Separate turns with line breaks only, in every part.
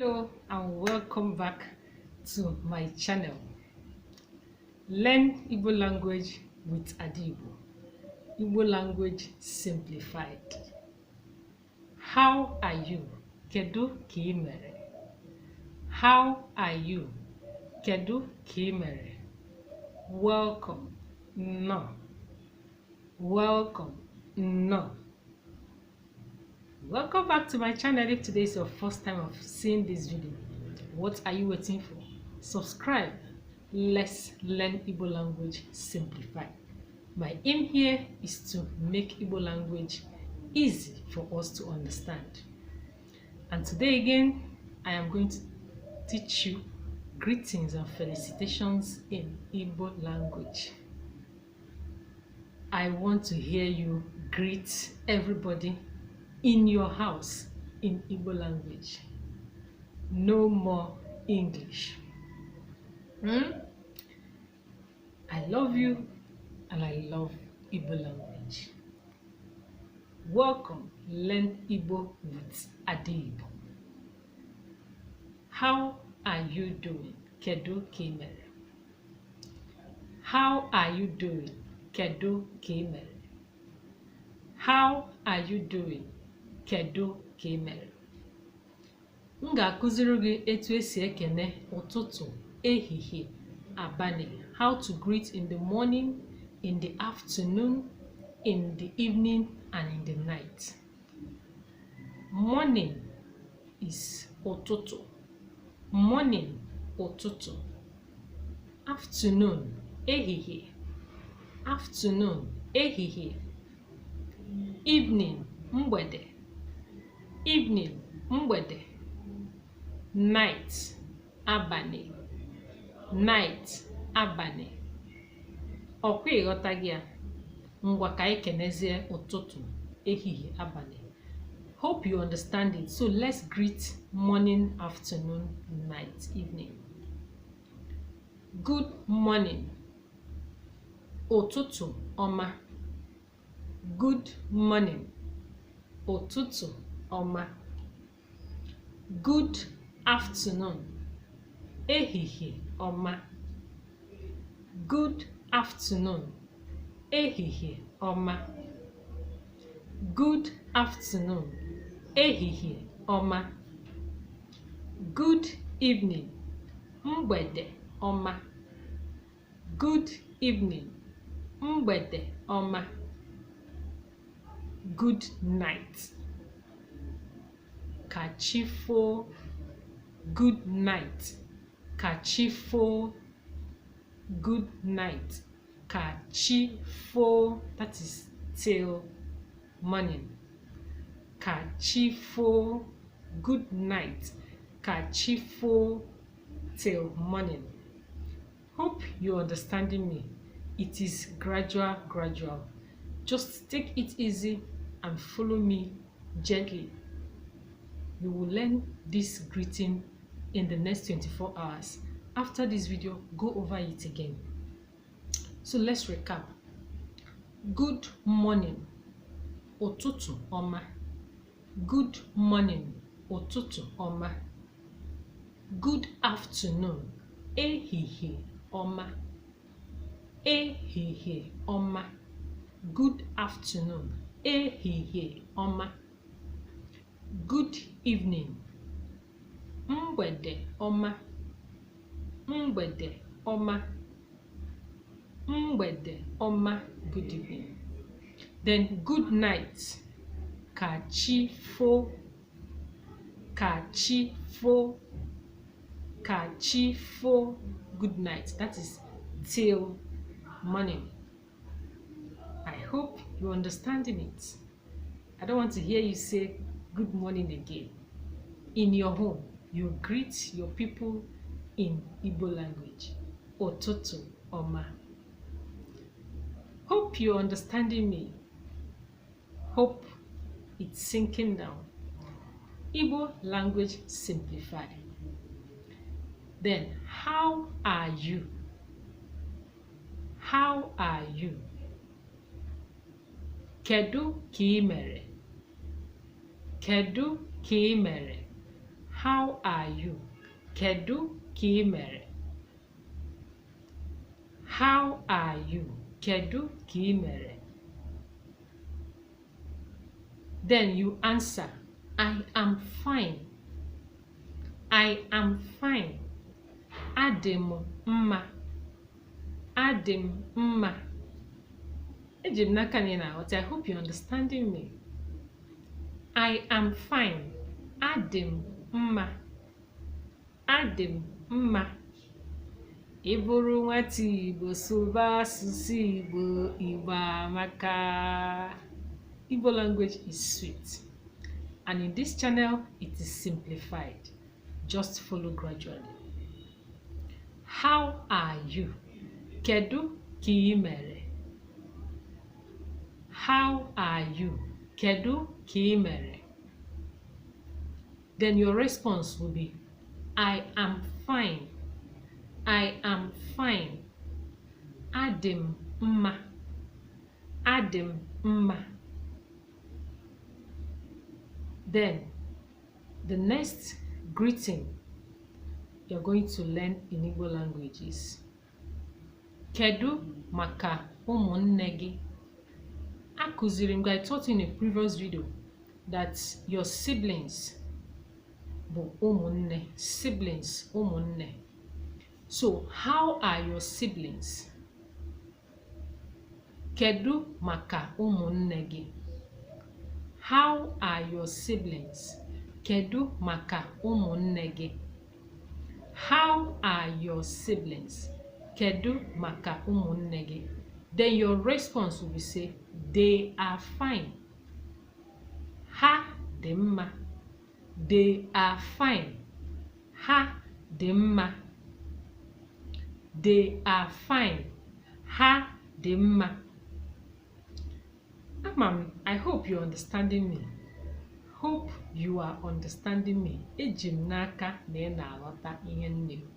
Hello and welcome back to my channel. Learn Igbo language with Igbo. Igbo language simplified. How are you? Kedu ka ị mere? How are you? Kedu ka ị mere? Welcome. No. Welcome. No. Welcome back to my channel. If today is your first time of seeing this video, what are you waiting for? Subscribe. Let's learn Igbo language simplified. My aim here is to make Igbo language easy for us to understand. And today again, I am going to teach you greetings and felicitations in Igbo language. I want to hear you greet everybody in your house in Igbo language. No more English. I love you and I love Igbo language. Welcome, learn Igbo with Igbo. How are you doing? Kedu ka ị mere? How are you doing? Kedu ka ị mere? How are you doing? Kedu ka ị mere? M ga-akụziri gị etu esi ekene ụtụtụ, ehihie, abalị. How to greet in the morning, in the afternoon, in the evening, and in the night. Morning is ụtụtụ. Morning, ụtụtụ. Afternoon, ehihie. Afternoon, ehihie. Evening, mgbede. Evening, mgbede. Night, abalị. Night, abalị. Ọkwa ịghọta gị a? Ngwa ka anyị kenezie ụtụtụ, ehihie, abalị. Hope you understand it. So let's greet morning, afternoon, night, evening. Good morning. Ụtụtụ ọma. Good morning. Ụtụtụ ọma. Good afternoon. Ehihie ọma. Good afternoon. Ehihie ọma. Good afternoon. Ehihie ọma. Good evening. Mgbede ọma. Good evening. Mgbede ọma. Good night. Kachifo. Good night. Kachifo. Good night. Kachifo. That is till morning. Kachifo. Good night. Kachifo till morning. Hope you're understanding me. It is gradual. Just take it easy and follow me gently. You will learn this greeting in the next 24 hours. After this video, go over it again. So let's recap. Good morning. Ụtụtụ ọma. Good morning. Ụtụtụ ọma. Good afternoon. Ehihie ọma. Ehihie ọma. Good afternoon. Ehihie ọma. Good evening. Mgbede ọma. Mgbede ọma. Mgbede ọma. Good evening. Then good night. Kachifo. Kachifo. Kachifo. Good night. That is till morning. I hope you're understanding it. I don't want to hear you say good morning again. In your home, you greet your people in Igbo language. Ụtụtụ ọma. Hope you're understanding me. Hope it's sinking down. Igbo language simplified. Then, how are you? How are you? Kedu ka ị mere? Kedu ka ị mere? How are you? Kedu ka ị mere? How are you? Kedu ka ị mere? Then you answer, I am fine. I am fine. Adị m mma. Adị m mma. Eji m n'aka na ị na-aghọta. I hope you're understanding me. I am fine. Adị m mma. Adị m mma. Ị bụrụ nwata Igbo sụba asụsụ Igbo, Igbo amaka. Igbo language is sweet. And in this channel, it is simplified. Just follow gradually. How are you? Kedu ka ị mere? How are you? Kedu ka ị mere? Then your response will be, I am fine. I am fine. Adị m mma. Adị m mma. Then, the next greeting you're going to learn in Igbo language is, Kedu maka ụmụnne gị? Akụziri m, I taught in a previous video that your siblings bụ ụmụnne. Siblings, ụmụnne. So, how are your siblings? Kedu maka ụmụnne gị? How are your siblings? Kedu maka ụmụnne gị? How are your siblings? Kedu maka ụmụnne gị? Then your response will be say, they are fine. Ha dị mma. They are fine. Ha dị mma. They are fine. Ha dị mma. I hope you're understanding me. Hope you are understanding me. Eji m n'aka na ị na-aghọta ihe m na-ekwu.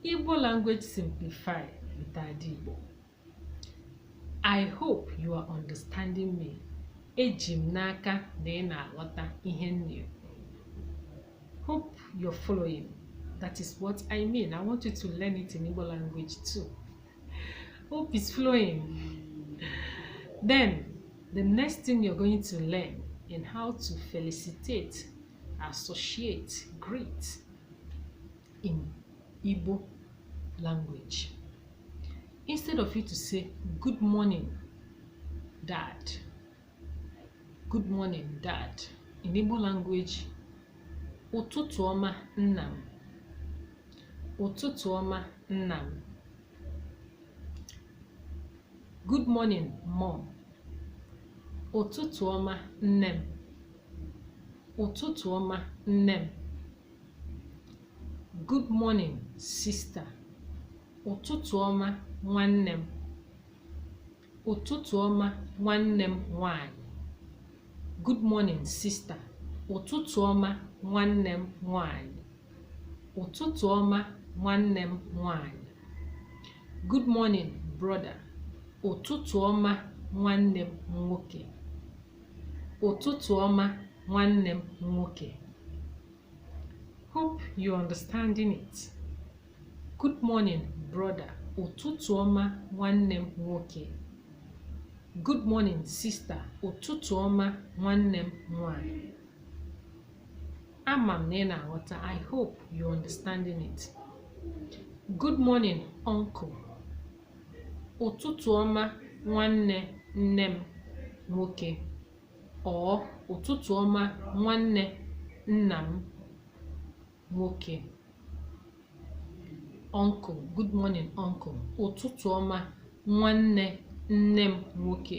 Igbo language simplified with Igbo. I hope you are understanding me. Eji m n'aka na ị na-aghọta ihe m na-ekwu. Hope you're following. That is what I mean. I want you to learn it in Igbo language too. Hope it's flowing. Then, the next thing you're going to learn in how to felicitate, associate, greet in Igbo language. Instead of you to say, good morning, Dad. Good morning, Dad. In Igbo language, ụtụtụ ọma nna m. Ụtụtụ ọma nna m. Good morning, Mom. Ụtụtụ ọma nne m. Ụtụtụ ọma nne m. Good morning, Sister. Ụtụtụ ọma nwanne m. Ụtụtụ ọma nwanne m nwanyị. Good morning, Sister. Ụtụtụ ọma nwanne m nwanyị. Ụtụtụ ọma nwanne m nwanyị. Good morning, Brother. Ụtụtụ ọma nwanne m nwoke. Ụtụtụ ọma nwanne m nwoke. Hope you're understanding it. Good morning, brother. Ụtụtụ ọma nwanne m nwoke. Good morning, sister. Ụtụtụ ọma nwanne m nwanyị. Ama m na ị na-aghọta. I hope you're understanding it. Good morning, uncle. Ụtụtụ ọma nwanne nne m nwoke. Or ụtụtụ ọma nwanne nna m nwoke. Uncle, good morning, uncle. Ụtụtụ ọma nwanne nne m nwoke.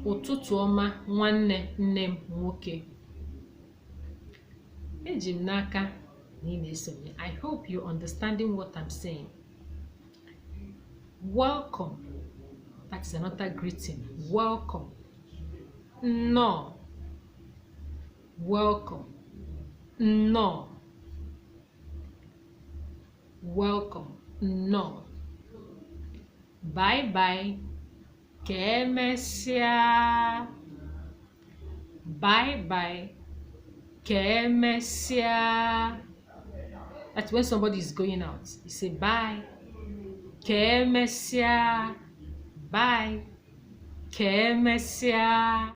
Ụtụtụ ọma nwanne nne m nwoke. Eji m n'aka na ị na-esonye. I hope you're understanding what I'm saying. Welcome. That is another greeting. Welcome. No. Welcome. No. Welcome. No. Bye bye. Ka emesịa. Bye bye. Kemesia. That's when somebody is going out. You say bye. Kemesia. Bye. Kemesia.